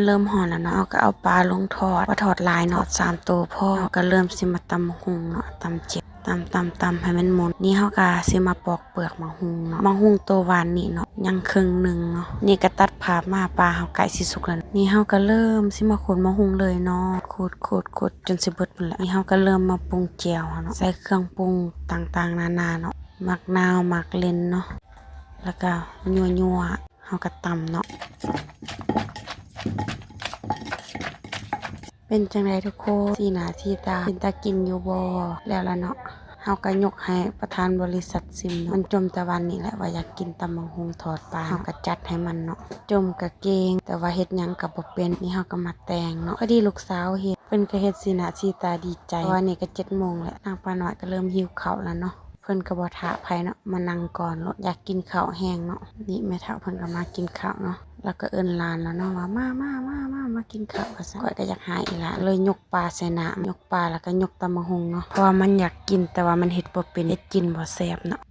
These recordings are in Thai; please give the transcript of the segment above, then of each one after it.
เริ่มห่อแล้วเนาะก็เอาปลาลงทอดว่าทอดลายเนาะ3ตัวพ่อก็เริ่มสิมาตำหุงเนาะตำเจ็บตำให้มันหมดนี่เฮาก็สิมาปอกเปลือกมังหุงเนาะมังหุงตัวหวานนี่เนาะยังครึ่งนึงเนาะนี่ก็ตัดภาพมาปลาเฮาใกล้สิสุกแล้วนี่เฮาก็เริ่มสิมาขูดมังหุงเลยเนาะขูดจนสิเบิดพุ่นละนี่เฮาก็เริ่มมาปรุงแจ่วเนาะใส่เครื่องปรุงต่างๆนานาเนาะมักนาวมักเล่นเนาะแล้วก็ยัวๆเฮาก็ตำเนาะเป็นจังไดทุกคนสีหน้าสีตาเป็นตากินอยู่บ่แล้วล่ะเนาะเฮาก็ยกให้ประธานบริษัทซิมมันจมตะวันนี่แหละว่าอยากกินตำบักหุ่งทอดปลาเฮาก็จัดให้มันเนาะจมก็เก่งแต่ว่าเฮ็ดหยังก็บ่เป็นนี่เฮาก็มาแต่งเนาะพอดีลูกสาวเฮ็ดเพิ่นก็เฮ็ดสีหน้าสีตาดีใจเพราะว่านี่ก็7 โมงแล้วนางป้าน้อยก็เริ่มหิวข้าวแล้วเนาะเพิ่นก็บ่ท่าไผเนาะมานั่งก่อนอยากกินข้าวแห้งเนาะนี่แม่เฒ่าเพิ่นก็มากินข้าวเนาะแล้วก็เอิ้นหลานแล้วเนาะว่ามากินข้าวว่าซั่นข้อยก็อยากหาอีหละเลยยกปลาใส่น้ำยกปลาแล้วก็ยกตำบักหุ่งเนาะเพราะว่ามันอยากกินแต่ว่ามันเฮ็ดบ่เป็นเฮ็ดกินบ่แซ่บเนาะ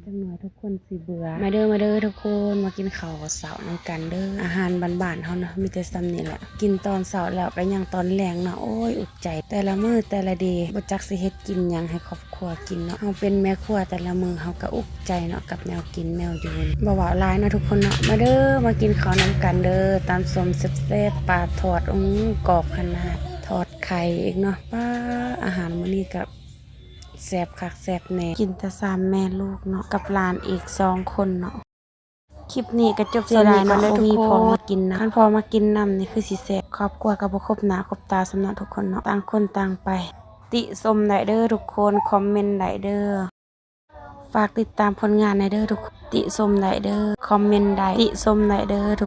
จังหน่อยทุกคนสิเบื่อมาเด้อทุกคนมากินข้าวเช้านำกันเด้ออาหารบ้านๆเฮาเนาะมีแต่ซ้ำนี่แหละกินตอนเช้าแล้วก็ยังตอนแลงเนาะโอ้ยอุกใจแต่ละมื้อแต่ละเดย์บ่จักสิเฮ็ดกินหยังให้ครอบครัวกินเนาะเฮาเป็นแม่ครัวแต่ละมื้อเฮาก็อุกใจเนาะกับแนวกินแนวอยู่บ่ว่าหลายเนาะทุกคนเนาะมาเด้อมากินข้าวนำกันเด้อตามส้มแซ่บๆปลาทอดกรอบขนาดทอดไข่อีกเนาะป้าอาหารมื้อนี้ก็แซ่บคักแซ่บแน่กินแต่3แม่ลูกเนาะกับหลานอีก2คนเนาะคลิปนี้ก็จบสลายเนาะมีพอมากินนะคันพอมากินนำนี่คือสิแซ่บครอบครัวก็บ่ครบหน้าครบตาสำหรับทุกคนเนาะต่างคนต่างไปติชมได้เด้อทุกคนคอมเมนต์ได้เด้อฝากติดตามผลงานได้เด้อทุกติชมได้เด้อคอมเมนต์ได้ติชมได้เด้อ